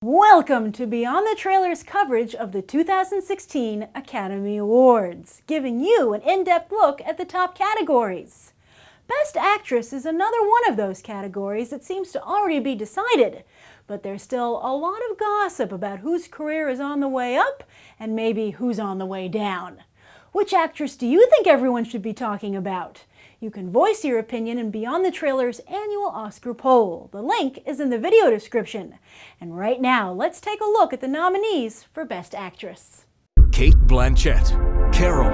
Welcome to Beyond the Trailers coverage of the 2016 Academy Awards, giving you an in-depth look at the top categories. Best Actress is another one of those categories that seems to already be decided, but there's still a lot of gossip about whose career is on the way up and maybe who's on the way down. Which actress do you think everyone should be talking about? You can voice your opinion in Beyond the Trailers' annual Oscar poll. The link is in the video description. And right now, let's take a look at the nominees for Best Actress. Cate Blanchett, Carol.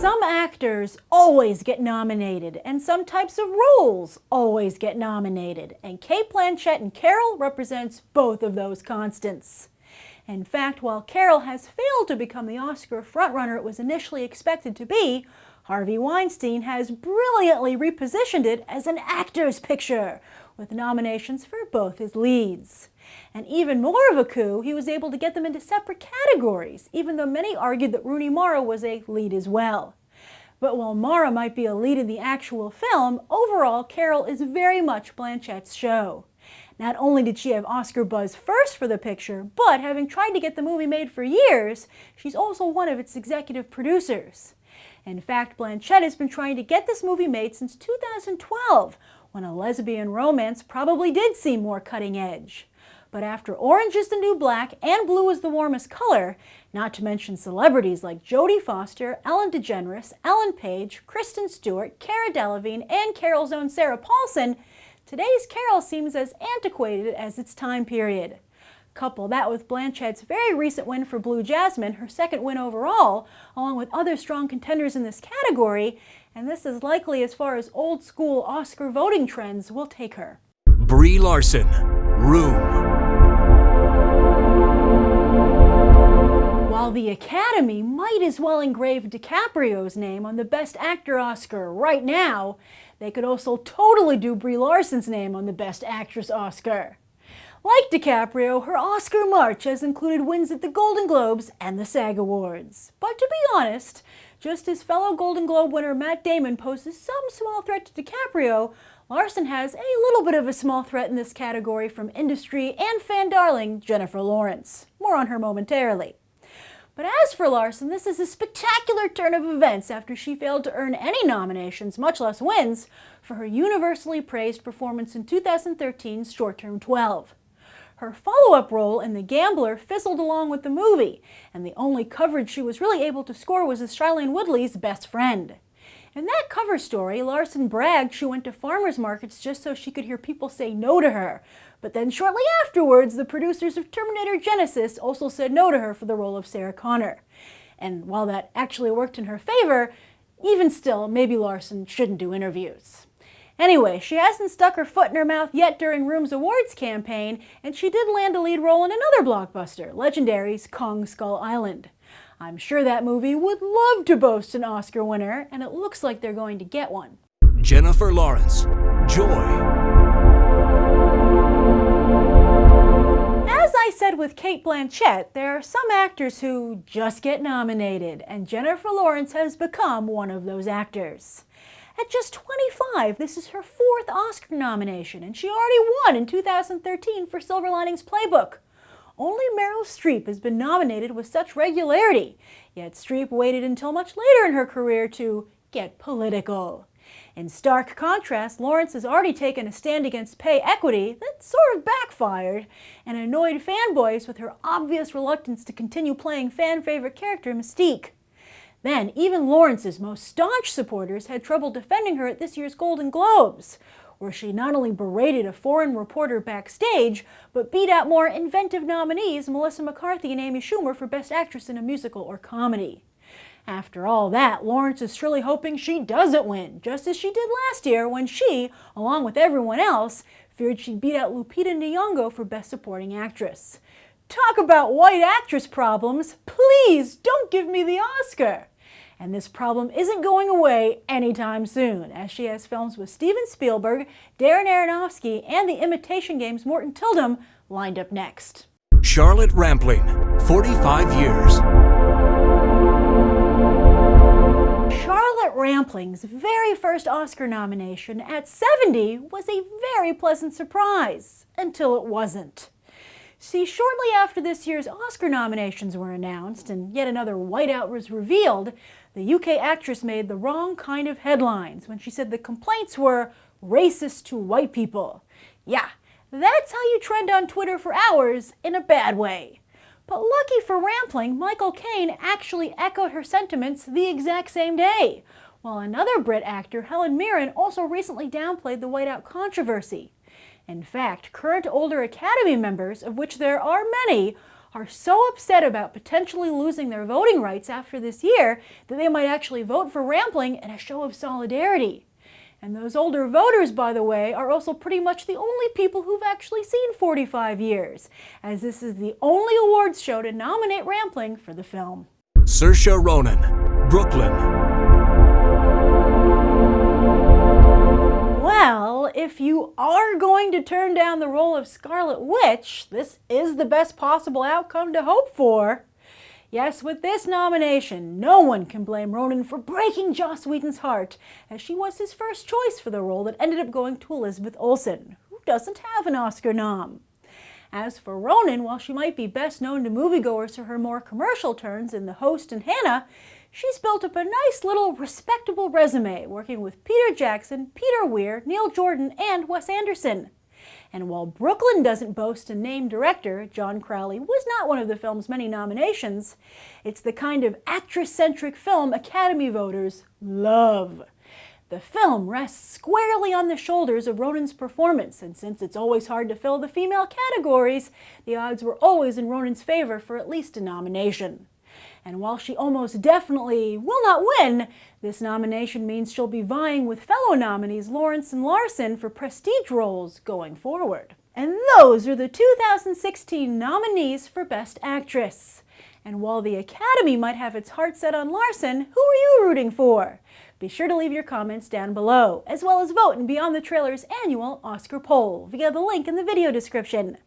Some actors always get nominated, and some types of roles always get nominated. And Cate Blanchett and Carol represents both of those constants. In fact, while Carol has failed to become the Oscar frontrunner it was initially expected to be, Harvey Weinstein has brilliantly repositioned it as an actor's picture, with nominations for both his leads. And even more of a coup, he was able to get them into separate categories, even though many argued that Rooney Mara was a lead as well. But while Mara might be a lead in the actual film, overall Carol is very much Blanchett's show. Not only did she have Oscar buzz first for the picture, but having tried to get the movie made for years, she's also one of its executive producers. In fact, Blanchett has been trying to get this movie made since 2012, when a lesbian romance probably did seem more cutting edge. But after Orange is the New Black and Blue is the Warmest Color, not to mention celebrities like Jodie Foster, Ellen DeGeneres, Ellen Page, Kristen Stewart, Cara Delevingne, and Carol's own Sarah Paulson, today's Carol seems as antiquated as its time period. Couple that with Blanchett's very recent win for Blue Jasmine, her second win overall, along with other strong contenders in this category, and this is likely as far as old school Oscar voting trends will take her. Brie Larson, Room. While the Academy might as well engrave DiCaprio's name on the Best Actor Oscar right now, they could also totally do Brie Larson's name on the Best Actress Oscar. Like DiCaprio, her Oscar march has included wins at the Golden Globes and the SAG Awards. But to be honest, just as fellow Golden Globe winner Matt Damon poses some small threat to DiCaprio, Larson has a little bit of a small threat in this category from industry and fan darling Jennifer Lawrence. More on her momentarily. But as for Larson, this is a spectacular turn of events after she failed to earn any nominations, much less wins, for her universally praised performance in 2013's Short Term 12. Her follow-up role in The Gambler fizzled along with the movie, and the only coverage she was really able to score was as Shailene Woodley's best friend. In that cover story, Larson bragged she went to farmers markets just so she could hear people say no to her. But then shortly afterwards, the producers of Terminator Genisys also said no to her for the role of Sarah Connor. And while that actually worked in her favor, even still, maybe Larson shouldn't do interviews. Anyway, she hasn't stuck her foot in her mouth yet during Room's awards campaign, and she did land a lead role in another blockbuster, Legendary's Kong Skull Island. I'm sure that movie would love to boast an Oscar winner, and it looks like they're going to get one. Jennifer Lawrence, Joy. As I said with Cate Blanchett, there are some actors who just get nominated, and Jennifer Lawrence has become one of those actors. At just 25, this is her fourth Oscar nomination, and she already won in 2013 for Silver Linings Playbook. Only Meryl Streep has been nominated with such regularity, yet Streep waited until much later in her career to get political. In stark contrast, Lawrence has already taken a stand against pay equity that sort of backfired and annoyed fanboys with her obvious reluctance to continue playing fan-favorite character Mystique. Then, even Lawrence's most staunch supporters had trouble defending her at this year's Golden Globes, where she not only berated a foreign reporter backstage, but beat out more inventive nominees Melissa McCarthy and Amy Schumer for Best Actress in a Musical or Comedy. After all that, Lawrence is surely hoping she doesn't win, just as she did last year when she, along with everyone else, feared she'd beat out Lupita Nyong'o for Best Supporting Actress. Talk about white actress problems! Please don't give me the Oscar! And this problem isn't going away anytime soon, as she has films with Steven Spielberg, Darren Aronofsky, and The Imitation Game's Morton Tildum lined up next. Charlotte Rampling, 45 years. Charlotte Rampling's very first Oscar nomination at 70 was a very pleasant surprise, until it wasn't. See, shortly after this year's Oscar nominations were announced and yet another whiteout was revealed, the UK actress made the wrong kind of headlines when she said the complaints were racist to white people. Yeah, that's how you trend on Twitter for hours in a bad way. But lucky for Rampling, Michael Caine actually echoed her sentiments the exact same day, while another Brit actor, Helen Mirren, also recently downplayed the whiteout controversy. In fact, current older Academy members, of which there are many, are so upset about potentially losing their voting rights after this year that they might actually vote for Rampling in a show of solidarity. And those older voters, by the way, are also pretty much the only people who've actually seen 45 years, as this is the only awards show to nominate Rampling for the film. Saoirse Ronan, Brooklyn. Well, if you are going to turn down the role of Scarlet Witch, this is the best possible outcome to hope for. Yes, with this nomination, no one can blame Ronan for breaking Joss Whedon's heart, as she was his first choice for the role that ended up going to Elizabeth Olsen, who doesn't have an Oscar nom. As for Ronan, while she might be best known to moviegoers for her more commercial turns in The Host and Hannah, she's built up a nice little respectable resume working with Peter Jackson, Peter Weir, Neil Jordan, and Wes Anderson. And while Brooklyn doesn't boast a named director, John Crowley was not one of the film's many nominations, it's the kind of actress-centric film Academy voters love. The film rests squarely on the shoulders of Ronan's performance, and since it's always hard to fill the female categories, the odds were always in Ronan's favor for at least a nomination. And while she almost definitely will not win, this nomination means she'll be vying with fellow nominees Lawrence and Larson for prestige roles going forward. And those are the 2016 nominees for Best Actress. And while the Academy might have its heart set on Larson, who are you rooting for? Be sure to leave your comments down below, as well as vote in Beyond the Trailer's annual Oscar poll via the link in the video description.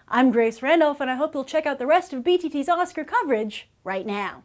I'm Grace Randolph, and I hope you'll check out the rest of BTT's Oscar coverage right now.